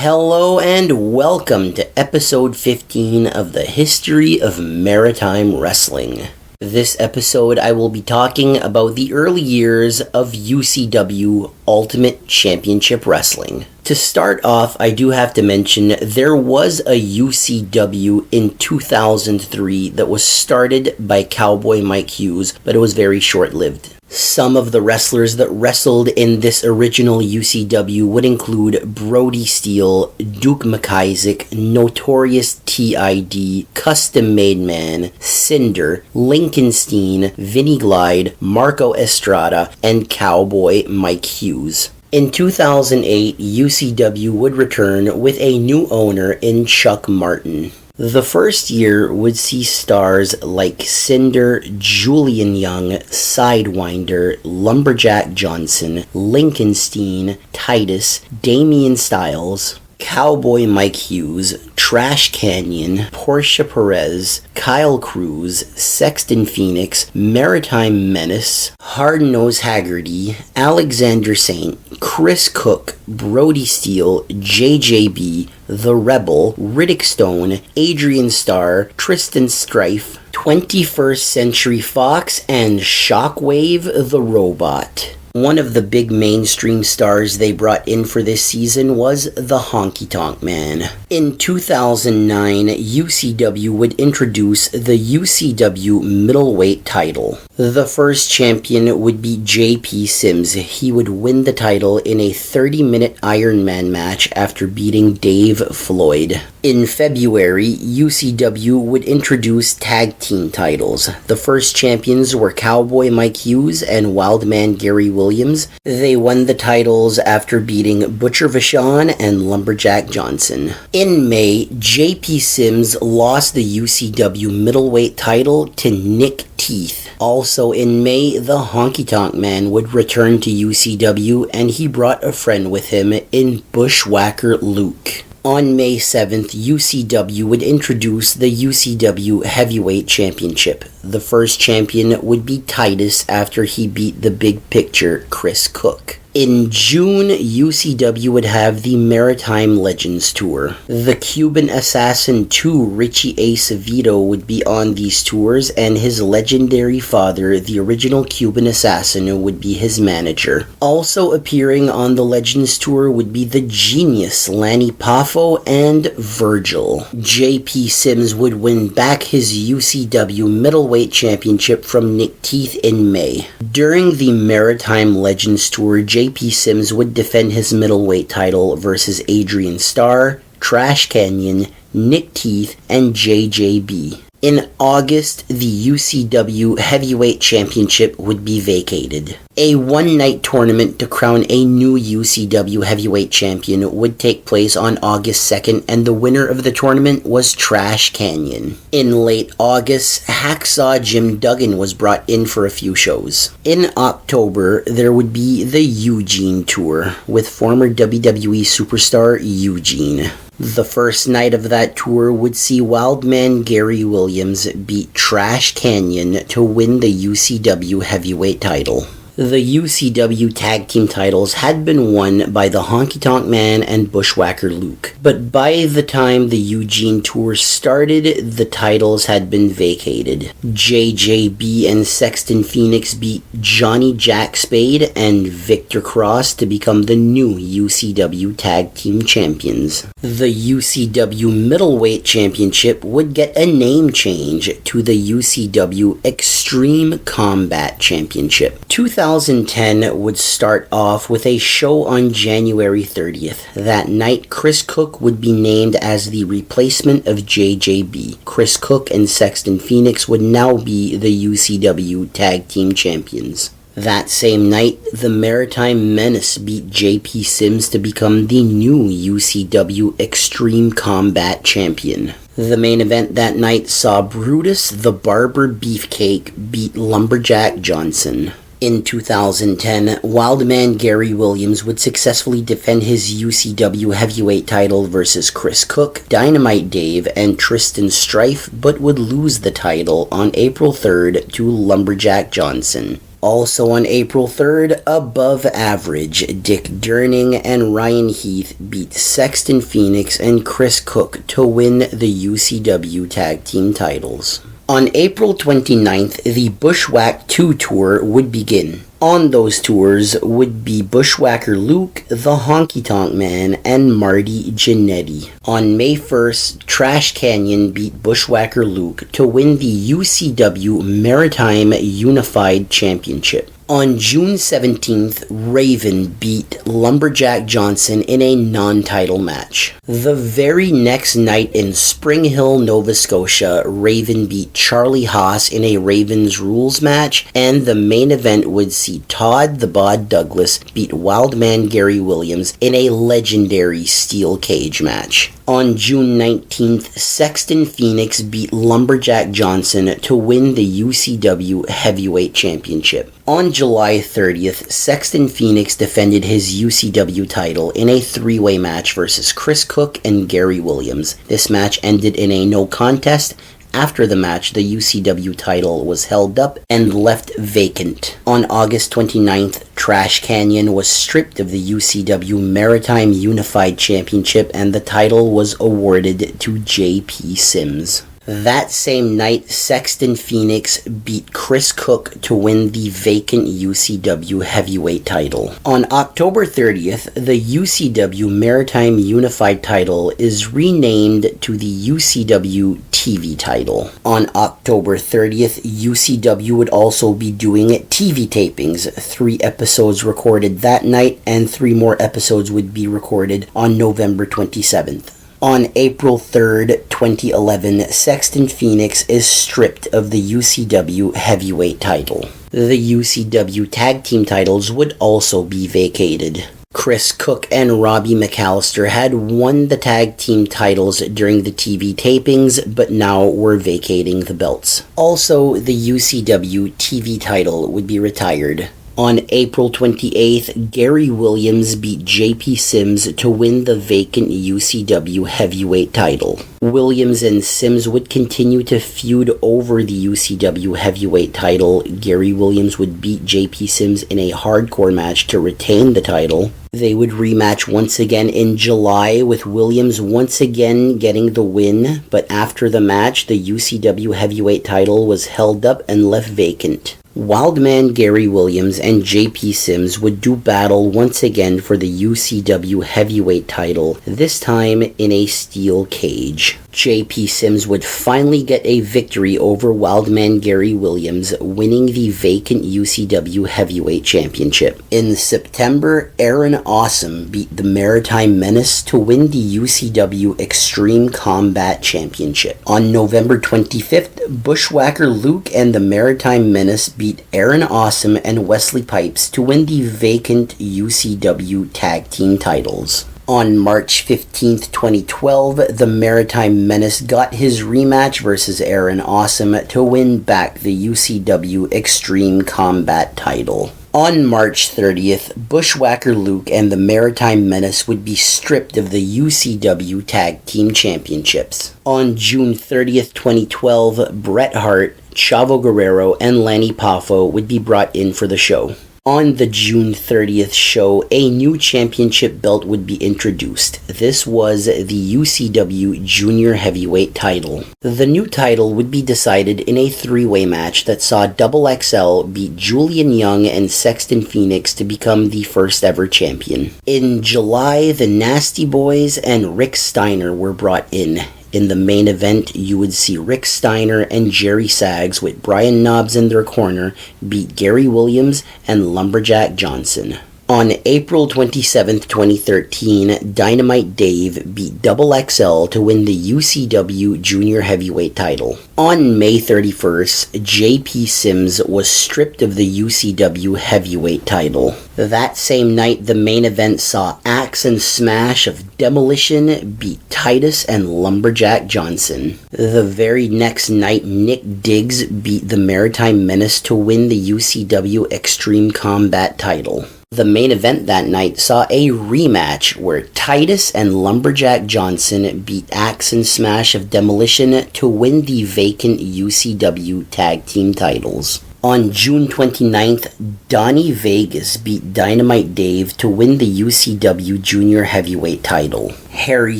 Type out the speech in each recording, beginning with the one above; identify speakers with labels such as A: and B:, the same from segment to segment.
A: Hello and welcome to episode 15 of the History of Maritime Wrestling. This episode I will be talking about the early years of UCW Ultimate Championship Wrestling. To start off, I do have to mention there was a UCW in 2003 that was started by Cowboy Mike Hughes, but it was very short-lived. Some of the wrestlers that wrestled in this original UCW would include Brody Steele, Duke McIsaac, Notorious TID, Custom Made Man, Cinder, Lincolnstein, Vinny Glide, Marco Estrada, and Cowboy Mike Hughes. In 2008, UCW would return with a new owner in Chuck Martin. The first year would see stars like Cinder, Julian Young, Sidewinder, Lumberjack Johnson, Lincolnstein, Titus, Damian Styles, Cowboy Mike Hughes, Trash Canyon, Portia Perez, Kyle Cruz, Sexton Phoenix, Maritime Menace, Hard-Nosed Haggerty, Alexander Saint, Chris Cook, Brody Steele, JJB, The Rebel, Riddick Stone, Adrian Starr, Tristan Strife, 21st Century Fox, and Shockwave the Robot. One of the big mainstream stars they brought in for this season was the Honky Tonk Man. In 2009, UCW would introduce the UCW middleweight title. The first champion would be JP Sims. He would win the title in a 30-minute Iron Man match after beating Dave Floyd. In February, UCW would introduce tag team titles. The first champions were Cowboy Mike Hughes and Wildman Gary Williams. They won the titles after beating Butcher Vachon and Lumberjack Johnson. In May, JP Sims lost the UCW middleweight title to Nick Teeth. Also in May, the Honky Tonk Man would return to UCW and he brought a friend with him in Bushwhacker Luke. On May 7th, UCW would introduce the UCW Heavyweight Championship. The first champion would be Titus after he beat the Big Picture Chris Cook. In June, UCW would have the Maritime Legends Tour. The Cuban Assassin 2, Richie Acevedo, would be on these tours, and his legendary father, the original Cuban Assassin, would be his manager. Also appearing on the Legends Tour would be the Genius, Lanny Poffo, and Virgil. JP Sims would win back his UCW Middleweight Championship from Nick Teeth in May. During the Maritime Legends Tour, JP Sims would defend his middleweight title versus Adrian Starr, Trash Canyon, Nick Teeth, and JJB. In August, the UCW Heavyweight Championship would be vacated. A one-night tournament to crown a new UCW Heavyweight Champion would take place on August 2nd, and the winner of the tournament was Trash Canyon. In late August, Hacksaw Jim Duggan was brought in for a few shows. In October, there would be the Eugene Tour with former WWE superstar Eugene. The first night of that tour would see Wildman Gary Williams beat Trash Canyon to win the UCW Heavyweight title. The UCW Tag Team titles had been won by the Honky Tonk Man and Bushwhacker Luke, but by the time the Eugene Tour started, the titles had been vacated. JJB and Sexton Phoenix beat Johnny Jack Spade and Victor Cross to become the new UCW Tag Team Champions. The UCW Middleweight Championship would get a name change to the UCW Extreme Combat Championship. 2010 would start off with a show on January 30th. That night, Chris Cook would be named as the replacement of JJB. Chris Cook and Sexton Phoenix would now be the UCW Tag Team Champions. That same night, the Maritime Menace beat JP Sims to become the new UCW Extreme Combat Champion. The main event that night saw Brutus the Barber Beefcake beat Lumberjack Johnson. In 2010, Wildman Gary Williams would successfully defend his UCW heavyweight title versus Chris Cook, Dynamite Dave, and Tristan Strife, but would lose the title on April 3rd to Lumberjack Johnson. Also on April 3rd, above average, Dick Durning and Ryan Heath beat Sexton Phoenix and Chris Cook to win the UCW Tag Team titles. On April 29th, the Bushwhack 2 tour would begin. On those tours would be Bushwhacker Luke, the Honky Tonk Man, and Marty Jannetty. On May 1st, Trash Canyon beat Bushwhacker Luke to win the UCW Maritime Unified Championship. On June 17th, Raven beat Lumberjack Johnson in a non-title match. The very next night in Spring Hill, Nova Scotia, Raven beat Charlie Haas in a Ravens Rules match, and the main event would see Todd the Bod Douglas beat Wildman Gary Williams in a legendary steel cage match. On June 19th, Sexton Phoenix beat Lumberjack Johnson to win the UCW Heavyweight Championship. On July 30th, Sexton Phoenix defended his UCW title in a three-way match versus Chris Cook and Gary Williams. This match ended in a no contest. After the match, the UCW title was held up and left vacant. On August 29th, Trash Canyon was stripped of the UCW Maritime Unified Championship and the title was awarded to J.P. Sims. That same night, Sexton Phoenix beat Chris Cook to win the vacant UCW heavyweight title. On October 30th, the UCW Maritime Unified title is renamed to the UCW TV title. On October 30th, UCW would also be doing TV tapings. 3 episodes recorded that night, and 3 more episodes would be recorded on November 27th. On April 3rd, 2011, Sexton Phoenix is stripped of the UCW heavyweight title. The UCW tag team titles would also be vacated. Chris Cook and Robbie McAllister had won the tag team titles during the TV tapings, but now were vacating the belts. Also, the UCW TV title would be retired. On April 28th, Gary Williams beat J.P. Sims to win the vacant UCW heavyweight title. Williams and Sims would continue to feud over the UCW heavyweight title. Gary Williams would beat J.P. Sims in a hardcore match to retain the title. They would rematch once again in July, with Williams once again getting the win, but after the match, the UCW heavyweight title was held up and left vacant. Wildman Gary Williams and J.P. Sims would do battle once again for the UCW heavyweight title, this time in a steel cage. J.P. Sims would finally get a victory over Wildman Gary Williams, winning the vacant UCW heavyweight championship. In September, Aaron Awesome beat the Maritime Menace to win the UCW Extreme Combat Championship. On November 25th, Bushwhacker Luke and the Maritime Menace beat Aaron Awesome and Wesley Pipes to win the vacant UCW tag team titles. On March 15th, 2012, the Maritime Menace got his rematch versus Aaron Awesome to win back the UCW Extreme Combat title. On March 30th, Bushwhacker Luke and the Maritime Menace would be stripped of the UCW Tag Team Championships. On June 30th, 2012, Bret Hart, Chavo Guerrero, and Lanny Poffo would be brought in for the show. On the June 30th show, a new championship belt would be introduced. This was the UCW Junior Heavyweight title. The new title would be decided in a 3-way match that saw Double XL beat Julian Young and Sexton Phoenix to become the first ever champion. In July, the Nasty Boys and Rick Steiner were brought in. In the main event, you would see Rick Steiner and Jerry Sags with Brian Knobbs in their corner beat Gary Williams and Lumberjack Johnson. On April 27, 2013, Dynamite Dave beat Double XL to win the UCW Junior Heavyweight title. On May 31st, J.P. Sims was stripped of the UCW Heavyweight title. That same night, the main event saw Axe and Smash of Demolition beat Titus and Lumberjack Johnson. The very next night, Nick Diggs beat the Maritime Menace to win the UCW Extreme Combat title. The main event that night saw a rematch where Titus and Lumberjack Johnson beat Axe and Smash of Demolition to win the vacant UCW Tag Team titles. On June 29th, Donnie Vegas beat Dynamite Dave to win the UCW Junior Heavyweight title. Harry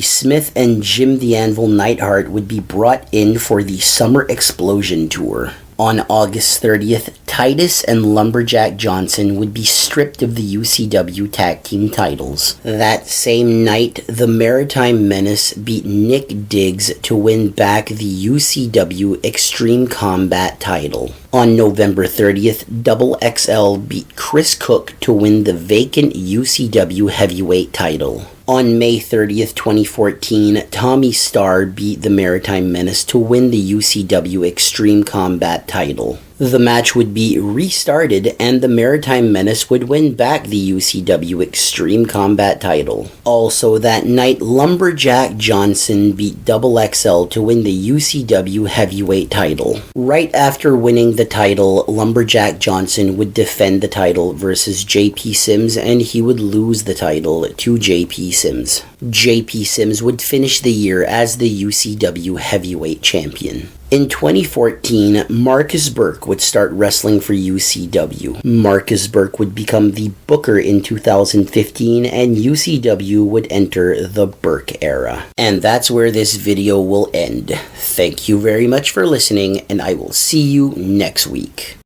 A: Smith and Jim the Anvil Neidhart would be brought in for the Summer Explosion Tour. On August 30th, Titus and Lumberjack Johnson would be stripped of the UCW Tag Team titles. That same night, the Maritime Menace beat Nick Diggs to win back the UCW Extreme Combat title. On November 30th, Double XL beat Chris Cook to win the vacant UCW Heavyweight title. On May 30th, 2014, Tommy Starr beat the Maritime Menace to win the UCW Extreme Combat title. The match would be restarted and the Maritime Menace would win back the UCW Extreme Combat title. Also that night, Lumberjack Johnson beat Double XL to win the UCW Heavyweight title. Right after winning the title, Lumberjack Johnson would defend the title versus JP Sims and he would lose the title to JP Sims. JP Sims would finish the year as the UCW Heavyweight Champion. In 2014, Marcus Burke would start wrestling for UCW. Marcus Burke would become the booker in 2015 and UCW would enter the Burke era. And that's where this video will end. Thank you very much for listening and I will see you next week.